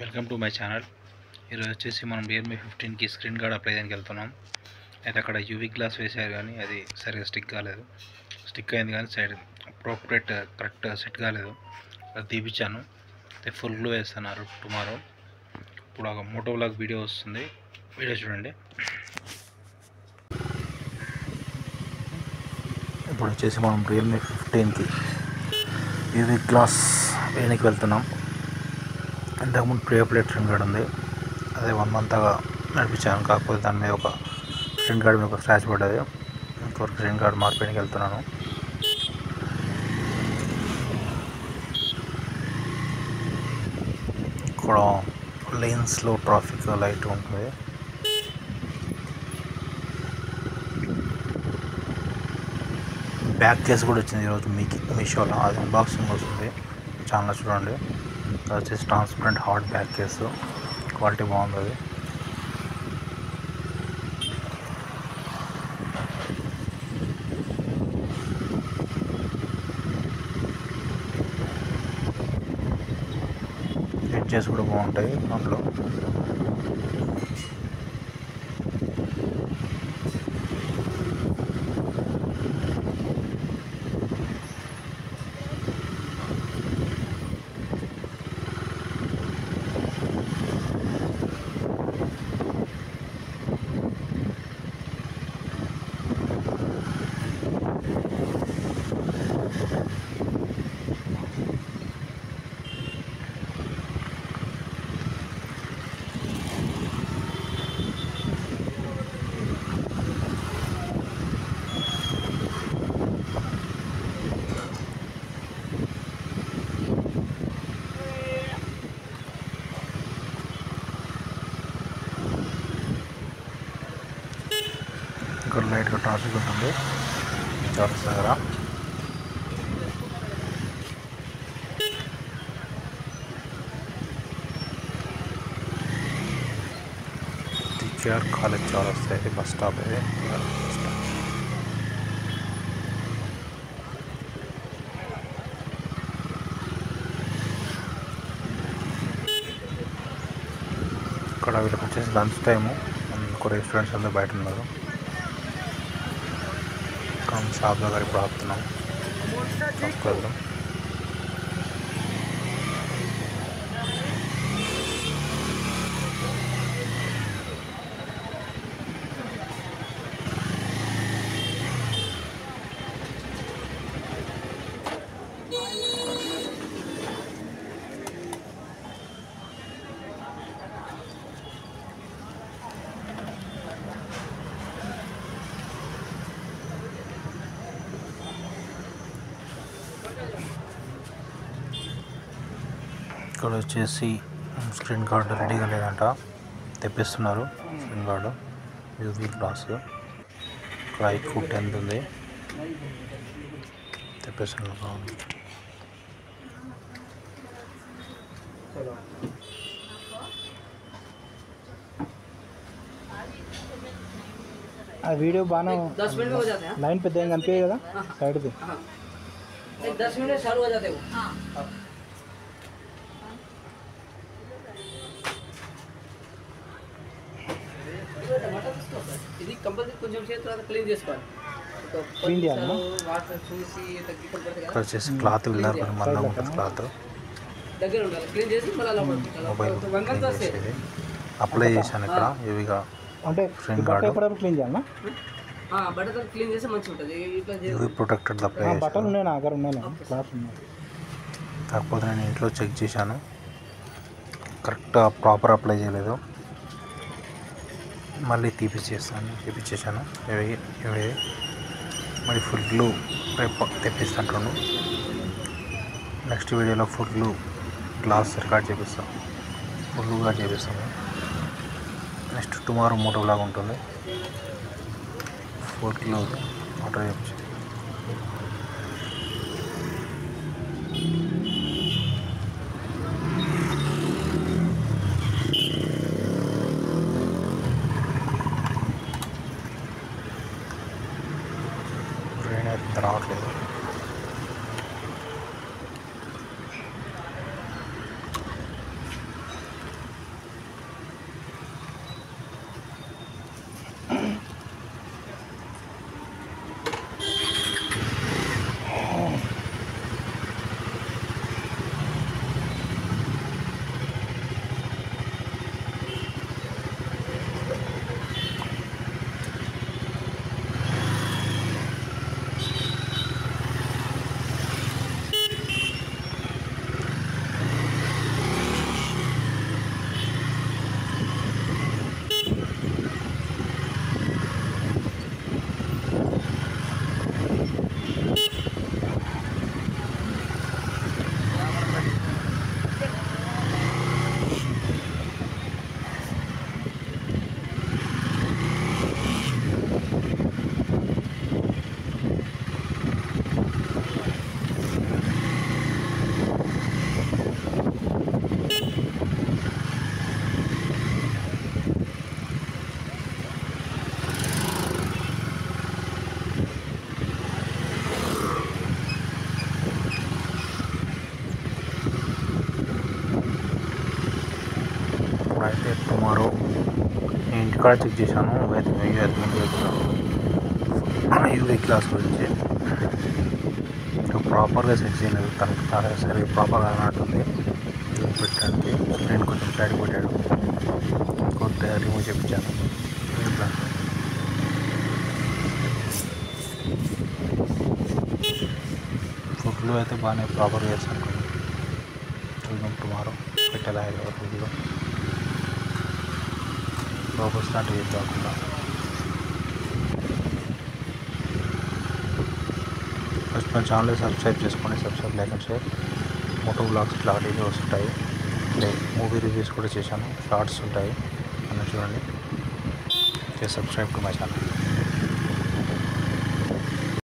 Welcome to my channel. ఈరోజు వచ్చేసి మనం రియల్మీ 15కి స్క్రీన్ గార్డ్ అప్లై చేయడానికి వెళ్తున్నాం. అయితే అక్కడ యూవీ గ్లాస్ వేసారు కానీ అది సరిగ్గా స్టిక్ కాలేదు. స్టిక్ అయింది కానీ సైడ్ అప్రోప్రియేట్ కరెక్ట్ సెట్ కాలేదు. అది తీపిచ్చాను. అయితే ఫుల్ గ్లో వేస్తున్నారు టుమారో. ఇప్పుడు ఒక మోటో వ్లాగ్ వీడియో వస్తుంది, వీడియో చూడండి. ఇప్పుడు వచ్చేసి మనం రియల్మీ 15కి యూవీ గ్లాస్ వేయడానికి వెళ్తున్నాం. ఇంతకుముందు ప్రీ అప్లైడ్ స్క్రీన్ గార్డ్ ఉంది, అదే 1 month నడిపించాను. కాకపోతే దాని మీద ఒక స్క్రీన్ గార్డ్ మీద ఒక స్క్రాచ్ పడ్డది. ఇంతవరకు స్క్రీన్ గార్డ్ మార్పేయడానికి వెళ్తున్నాను. ఇక్కడ లేన్స్లో ట్రాఫిక్ లైట్ ఉంటుంది. బ్యాక్ కేస్ కూడా వచ్చింది ఈరోజు మీషోలో, అది అన్బాక్సింగ్ వస్తుంది, ఛానల్ చూడండి. అది వచ్చేసి transparent hot back case, quality బాగుంది. అది ఎడ్జెస్ కూడా బాగుంటాయి దాంట్లో. ఇక్కడ లైట్గా ట్రాఫిక్ ఉంటుంది చౌరస్ దగ్గర. టీచర్ కాలేజ్ చౌరస్ అయితే బస్ స్టాప్. ఇది ఇక్కడ వీళ్ళకి వచ్చేసి లంచ్ టైము. ఇంకో రెస్టారెంట్స్ అందరూ బయట ఉన్నారు. షాప్ దగ్గర ఇప్పుడు ఆపుతున్నాం, షాప్కి వెళ్దాం. ఇక్కడ వచ్చేసి స్క్రీన్ గార్డ్ రెడీగా లేదంట, తెప్పిస్తున్నారు. స్క్రీన్ గార్డు యూవీ గ్లాస్ ఇక్కడ iQOO 10 ఉంది, తెప్పిస్తున్నారు. ఆ వీడియో బాగా లైన్ పెద్ద ఏం కనిపించాయి కదా సైడ్ది. 10 मिनट चालू हो जाते हो. ఇది కంపల్సరీ కొంచెం సేపు తర్వాత క్లీన్ చేసుకోవాలి. క్లీన్ చేయాలన్నా? వాటర్ చూసి ఇక్కడ వచ్చేసి క్లాత్ వెళ్ళారు, కొంచెం మందంగా ఉంటుంది క్లాత్. దగ్గర ఉండాలి. క్లీన్ చేసి మళ్ళీ మొబైల్ క్లీన్ చేసేది అప్లై చేశాను ఇక్కడ యూవీగా అంటే స్క్రీన్ గార్డ్. ఎప్పుడప్పుడు క్లీన్ చేయాలన్నా? బట్టతో క్లీన్ చేస్తే మంచిగా ఉంటుంది. ఇట్లా యూవీ ప్రొటెక్టెడ్ అప్లై బట్టలు చేశాను. ఉన్నాయి నా దగ్గర, ఉన్నాయి క్లాత్ ఉన్నాయి. కాకపోతే నేను ఇంట్లో చెక్ చేశాను, కరెక్ట్గా ప్రాపర్ అప్లై చేయలేదు. మళ్ళీ తీపిచ్చేసాను. ఇవి మరి ఫుల్ గ్లూ రేపు తెప్పిస్తాను. నెక్స్ట్ వీడియోలో ఫుల్ గ్లూ గ్లాస్ రికార్డ్ చేపిస్తాం, ఫుల్ గ్లూగా చేపిస్తాము. నెక్స్ట్ టుమారో మోటో వ్లాగ్ ఉంటుంది, ఫుల్ గ్లూ ఆర్డర్ చేయించి. రావట్లేదు. ఇప్పుడైతే టుమారో నేను ఇంటికాడ చెక్ చేశాను అయితే ముందు యూవీ గ్లాస్ గురించి ప్రాపర్గా సెట్ చేయలేదు, తనకి సరిగ్గా ప్రాపర్గా అన్నట్టుంది. పెట్టడానికి స్క్రీన్ కొంచెం సైడ్ పెట్టాడు, కొత్త రిమూవ్ చేయించాను. ఫుడ్లో అయితే బాగానే ప్రాపర్గా చేస్తాను. చూద్దాం టుమారో పెట్టేలా ఫుడ్లో లోపల స్టార్ట్ చేసి కాకుండా. ఫస్ట్ మన ఛానల్ సబ్స్క్రైబ్ చేసుకోండి, subscribe like and share. Moto vlogs ఇట్లా వీడియోస్ ఉంటాయి, మూవీ రివ్యూస్ కూడా చేశాను, షార్ట్స్ ఉంటాయి అన్న చూడండి. Subscribe to my channel.